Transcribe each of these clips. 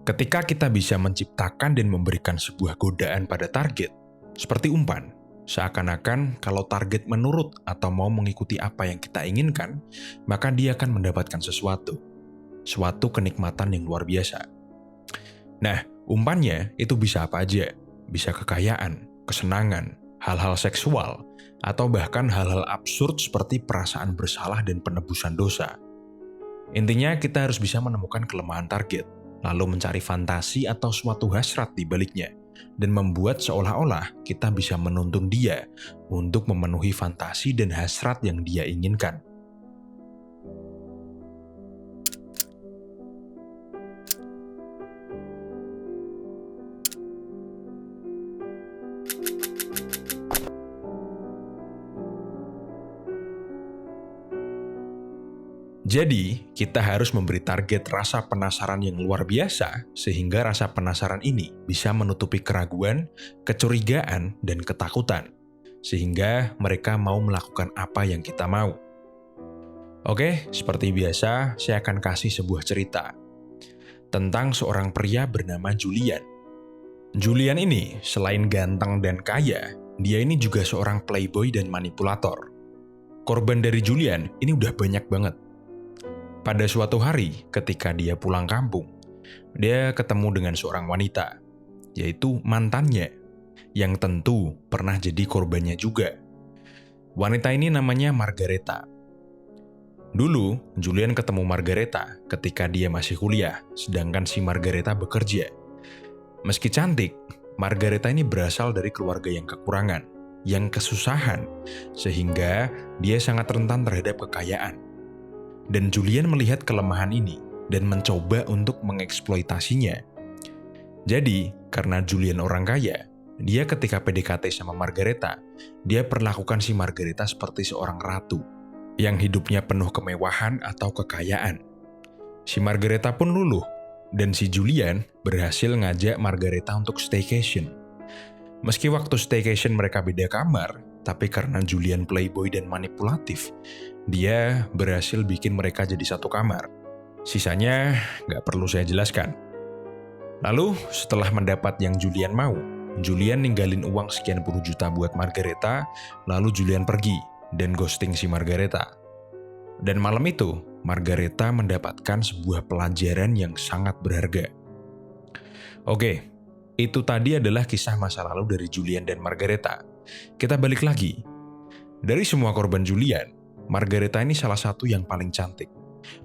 Ketika kita bisa menciptakan dan memberikan sebuah godaan pada target, seperti umpan, seakan-akan kalau target menurut atau mau mengikuti apa yang kita inginkan, maka dia akan mendapatkan suatu kenikmatan yang luar biasa. Nah, umpannya itu bisa apa aja? Bisa kekayaan, kesenangan, hal-hal seksual, atau bahkan hal-hal absurd seperti perasaan bersalah dan penebusan dosa. Intinya kita harus bisa menemukan kelemahan target, lalu mencari fantasi atau suatu hasrat di baliknya, dan membuat seolah-olah kita bisa menuntun dia untuk memenuhi fantasi dan hasrat yang dia inginkan. Jadi, kita harus memberi target rasa penasaran yang luar biasa, sehingga rasa penasaran ini bisa menutupi keraguan, kecurigaan, dan ketakutan, sehingga mereka mau melakukan apa yang kita mau. Oke, seperti biasa, saya akan kasih sebuah cerita tentang seorang pria bernama Julian. Julian ini, selain ganteng dan kaya, dia ini juga seorang playboy dan manipulator. Korban dari Julian ini udah banyak banget. Pada suatu hari, ketika dia pulang kampung, dia ketemu dengan seorang wanita, yaitu mantannya, yang tentu pernah jadi korbannya juga. Wanita ini namanya Margareta. Dulu, Julian ketemu Margareta ketika dia masih kuliah, sedangkan si Margareta bekerja. Meski cantik, Margareta ini berasal dari keluarga yang kekurangan, yang kesusahan, sehingga dia sangat rentan terhadap kekayaan. Dan Julian melihat kelemahan ini dan mencoba untuk mengeksploitasinya. Jadi, karena Julian orang kaya, dia ketika PDKT sama Margareta, dia perlakukan si Margareta seperti seorang ratu yang hidupnya penuh kemewahan atau kekayaan. Si Margareta pun luluh, dan si Julian berhasil ngajak Margareta untuk staycation. Meski waktu staycation mereka beda kamar, tapi karena Julian playboy dan manipulatif, dia berhasil bikin mereka jadi satu kamar. Sisanya nggak perlu saya jelaskan. Lalu, setelah mendapat yang Julian mau, Julian ninggalin uang sekian puluh juta buat Margareta, lalu Julian pergi dan ghosting si Margareta. Dan malam itu, Margareta mendapatkan sebuah pelajaran yang sangat berharga. Oke, itu tadi adalah kisah masa lalu dari Julian dan Margareta. Kita balik lagi. Dari semua korban Julian, Margareta ini salah satu yang paling cantik,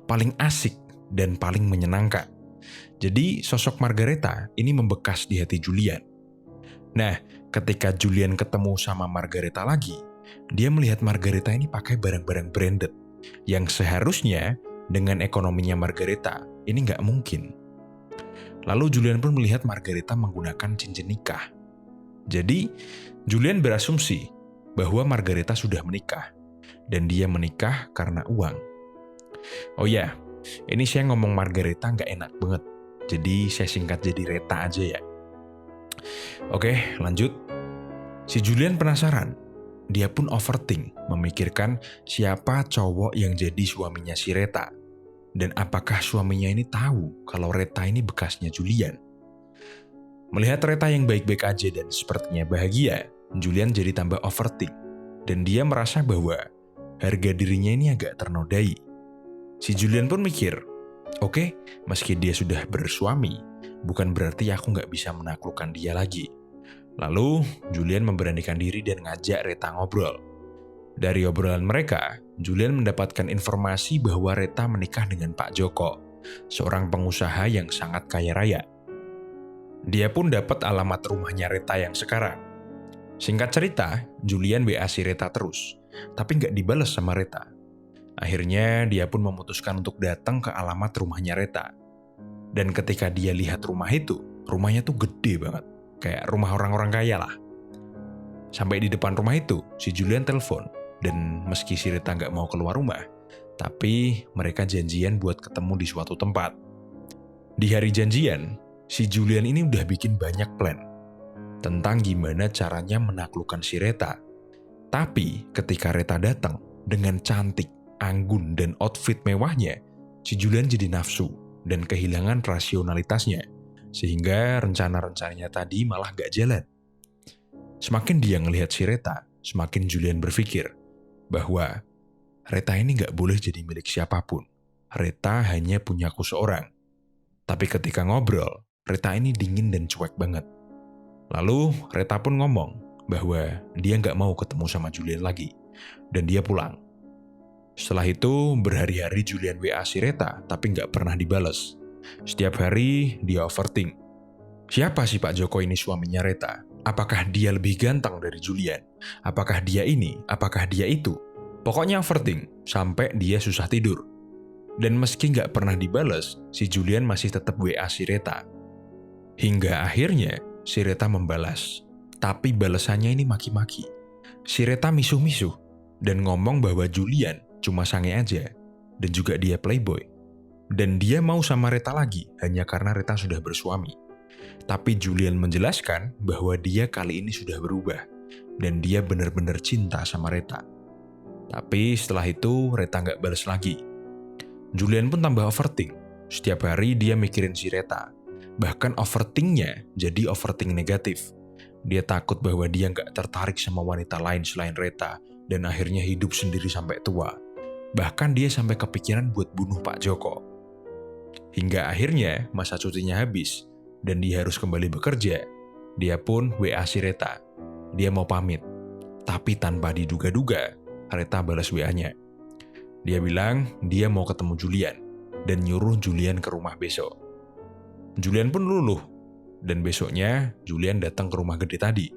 paling asik, dan paling menyenangkan. Jadi sosok Margareta ini membekas di hati Julian. Nah, ketika Julian ketemu sama Margareta lagi, dia melihat Margareta ini pakai barang-barang branded, yang seharusnya dengan ekonominya Margareta ini nggak mungkin. Lalu Julian pun melihat Margareta menggunakan cincin nikah. Jadi, Julian berasumsi bahwa Margareta sudah menikah, dan dia menikah karena uang. Oh ya, ini saya ngomong Margareta nggak enak banget, jadi saya singkat jadi Reta aja ya. Oke, lanjut. Si Julian penasaran. Dia pun overthink, memikirkan siapa cowok yang jadi suaminya si Reta. Dan apakah suaminya ini tahu kalau Reta ini bekasnya Julian? Melihat Reta yang baik-baik aja dan sepertinya bahagia, Julian jadi tambah overthink. Dan dia merasa bahwa harga dirinya ini agak ternodai. Si Julian pun mikir, oke, meski dia sudah bersuami, bukan berarti aku nggak bisa menaklukkan dia lagi. Lalu, Julian memberanikan diri dan ngajak Reta ngobrol. Dari obrolan mereka, Julian mendapatkan informasi bahwa Reta menikah dengan Pak Joko, seorang pengusaha yang sangat kaya raya. Dia pun dapat alamat rumahnya Reta yang sekarang. Singkat cerita, Julian WA si Reta terus, tapi nggak dibalas sama Reta. Akhirnya, dia pun memutuskan untuk datang ke alamat rumahnya Reta. Dan ketika dia lihat rumah itu, rumahnya tuh gede banget, kayak rumah orang-orang kaya lah. Sampai di depan rumah itu, si Julian telepon. Dan meski si Reta nggak mau keluar rumah, tapi mereka janjian buat ketemu di suatu tempat. Di hari janjian, si Julian ini udah bikin banyak plan tentang gimana caranya menaklukkan si Reta. Tapi ketika Reta datang dengan cantik, anggun, dan outfit mewahnya, si Julian jadi nafsu dan kehilangan rasionalitasnya. sehingga rencana-rencananya tadi malah gak jalan. Semakin dia ngelihat si Reta, semakin Julian berpikir bahwa Reta ini gak boleh jadi milik siapapun. Reta hanya punyaku seorang. Tapi ketika ngobrol, Reta ini dingin dan cuek banget. Lalu Reta pun ngomong bahwa dia gak mau ketemu sama Julian lagi, dan dia pulang. Setelah itu, berhari-hari Julian WA si Reta, tapi gak pernah dibales. Setiap hari, dia overthink. Siapa sih Pak Joko ini suaminya Reta? Apakah dia lebih ganteng dari Julian? Apakah dia ini? Apakah dia itu? Pokoknya overthink, sampai dia susah tidur. Dan meski gak pernah dibales, si Julian masih tetap WA si Reta. Hingga akhirnya, si Reta membalas. Tapi balasannya ini maki-maki. Si Reta misuh-misuh, dan ngomong bahwa Julian cuma sange aja, dan juga dia playboy. Dan dia mau sama Reta lagi, hanya karena Reta sudah bersuami. Tapi Julian menjelaskan bahwa dia kali ini sudah berubah, dan dia benar-benar cinta sama Reta. Tapi setelah itu, Reta nggak balas lagi. Julian pun tambah overthink. Setiap hari dia mikirin si Reta. Bahkan overthinknya jadi overthink negatif. Dia takut bahwa dia nggak tertarik sama wanita lain selain Reta, dan akhirnya hidup sendiri sampai tua. Bahkan dia sampai kepikiran buat bunuh Pak Joko. Hingga akhirnya masa cutinya habis, dan dia harus kembali bekerja. Dia pun WA si Reta. Dia mau pamit. Tapi tanpa diduga-duga, Reta balas WA-nya. Dia bilang dia mau ketemu Julian, dan nyuruh Julian ke rumah besok. Julian pun luluh, dan besoknya Julian datang ke rumah gede tadi.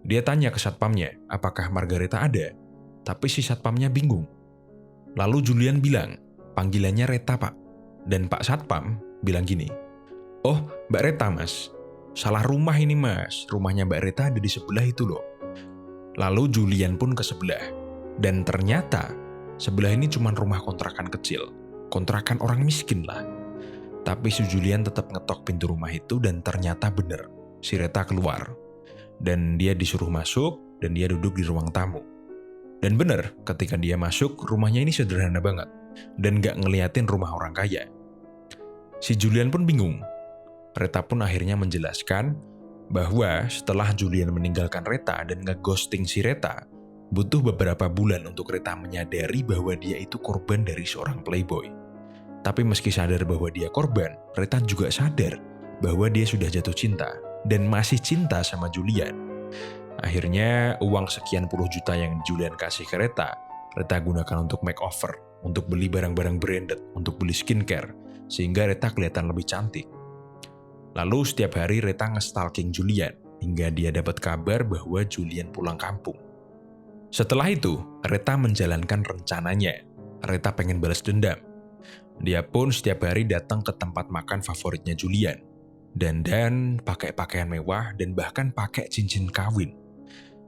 Dia tanya ke satpamnya, apakah Margareta ada? Tapi si satpamnya bingung. Lalu Julian bilang, panggilannya Reta Pak. Dan Pak Satpam bilang gini, oh Mbak Reta Mas, salah rumah ini Mas, rumahnya Mbak Reta ada di sebelah itu loh. Lalu Julian pun ke sebelah, dan ternyata sebelah ini cuma rumah kontrakan kecil, kontrakan orang miskin lah. Tapi si Julian tetap ngetok pintu rumah itu dan ternyata bener, si Reta keluar. Dan dia disuruh masuk dan dia duduk di ruang tamu. Dan bener, ketika dia masuk, rumahnya ini sederhana banget dan gak ngeliatin rumah orang kaya. Si Julian pun bingung. Reta pun akhirnya menjelaskan bahwa setelah Julian meninggalkan Reta dan ngeghosting si Reta, butuh beberapa bulan untuk Reta menyadari bahwa dia itu korban dari seorang playboy. Tapi meski sadar bahwa dia korban, Reta juga sadar bahwa dia sudah jatuh cinta dan masih cinta sama Julian. Akhirnya, uang sekian puluh juta yang Julian kasih ke Reta gunakan untuk makeover, untuk beli barang-barang branded, untuk beli skincare, sehingga Reta kelihatan lebih cantik. Lalu setiap hari Reta nge-stalking Julian, hingga dia dapat kabar bahwa Julian pulang kampung. Setelah itu, Reta menjalankan rencananya. Reta pengen balas dendam. Dia pun setiap hari datang ke tempat makan favoritnya Julian. Dandan, pakai pakaian mewah, dan bahkan pakai cincin kawin.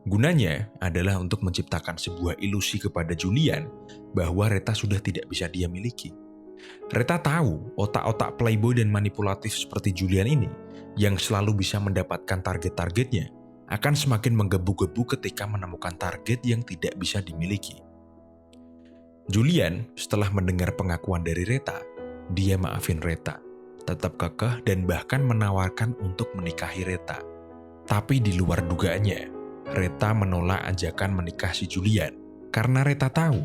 Gunanya adalah untuk menciptakan sebuah ilusi kepada Julian bahwa Reta sudah tidak bisa dia miliki. Reta tahu otak-otak playboy dan manipulatif seperti Julian ini yang selalu bisa mendapatkan target-targetnya akan semakin menggebu-gebu ketika menemukan target yang tidak bisa dimiliki. Julian setelah mendengar pengakuan dari Reta, dia maafin Reta, tetap kekeh dan bahkan menawarkan untuk menikahi Reta. Tapi di luar dugaannya, Reta menolak ajakan menikah si Julian karena Reta tahu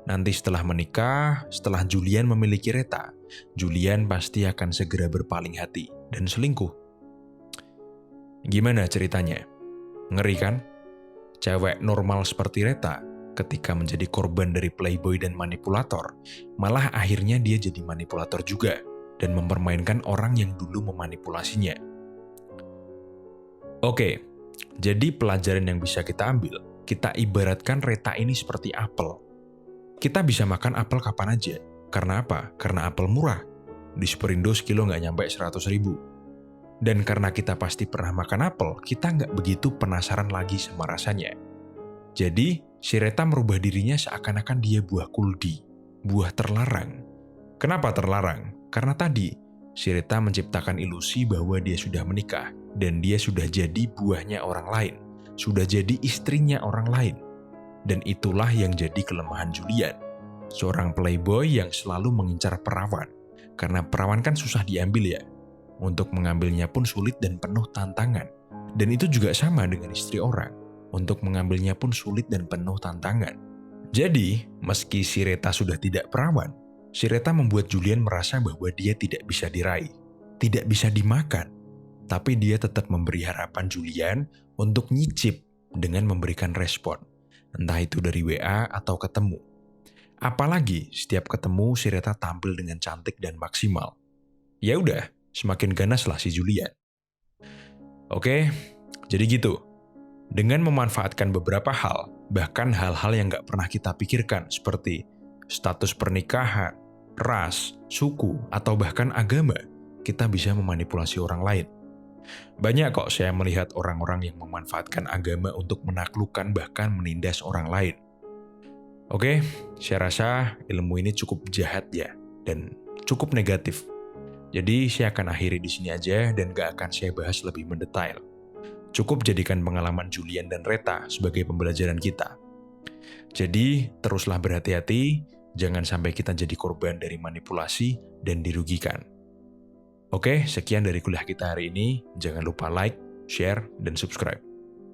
nanti setelah menikah, setelah Julian memiliki Reta, Julian pasti akan segera berpaling hati dan selingkuh. Gimana ceritanya? Ngeri kan? Cewek normal seperti Reta ketika menjadi korban dari playboy dan manipulator, malah akhirnya dia jadi manipulator juga dan mempermainkan orang yang dulu memanipulasinya. Oke, jadi pelajaran yang bisa kita ambil, kita ibaratkan Reta ini seperti apel. Kita bisa makan apel kapan aja. Karena apa? Karena apel murah. Di Superindo sekilo nggak nyampe 100.000. Dan karena kita pasti pernah makan apel, kita nggak begitu penasaran lagi sama rasanya. Jadi, si Reta merubah dirinya seakan-akan dia buah kuldi, buah terlarang. Kenapa terlarang? Karena tadi, si Reta menciptakan ilusi bahwa dia sudah menikah, dan dia sudah jadi buahnya orang lain, sudah jadi istrinya orang lain. Dan itulah yang jadi kelemahan Julian, seorang playboy yang selalu mengincar perawan, karena perawan kan susah diambil ya. untuk mengambilnya pun sulit dan penuh tantangan. Dan itu juga sama dengan istri orang, untuk mengambilnya pun sulit dan penuh tantangan. Jadi, meski si Reta sudah tidak perawan, si Reta membuat Julian merasa bahwa dia tidak bisa diraih, tidak bisa dimakan. Tapi dia tetap memberi harapan Julian untuk nyicip dengan memberikan respon, entah itu dari WA atau ketemu. Apalagi setiap ketemu si Reta tampil dengan cantik dan maksimal. Ya udah, semakin ganaslah si Julian. Oke, jadi gitu. Dengan memanfaatkan beberapa hal, bahkan hal-hal yang nggak pernah kita pikirkan seperti status pernikahan, ras, suku, atau bahkan agama, kita bisa memanipulasi orang lain. Banyak kok saya melihat orang-orang yang memanfaatkan agama untuk menaklukkan bahkan menindas orang lain. Oke, saya rasa ilmu ini cukup jahat ya, dan cukup negatif. Jadi saya akan akhiri di sini aja dan gak akan saya bahas lebih mendetail. Cukup jadikan pengalaman Julian dan Reta sebagai pembelajaran kita. Jadi, teruslah berhati-hati, jangan sampai kita jadi korban dari manipulasi dan dirugikan. Oke, sekian dari kuliah kita hari ini. Jangan lupa like, share, dan subscribe.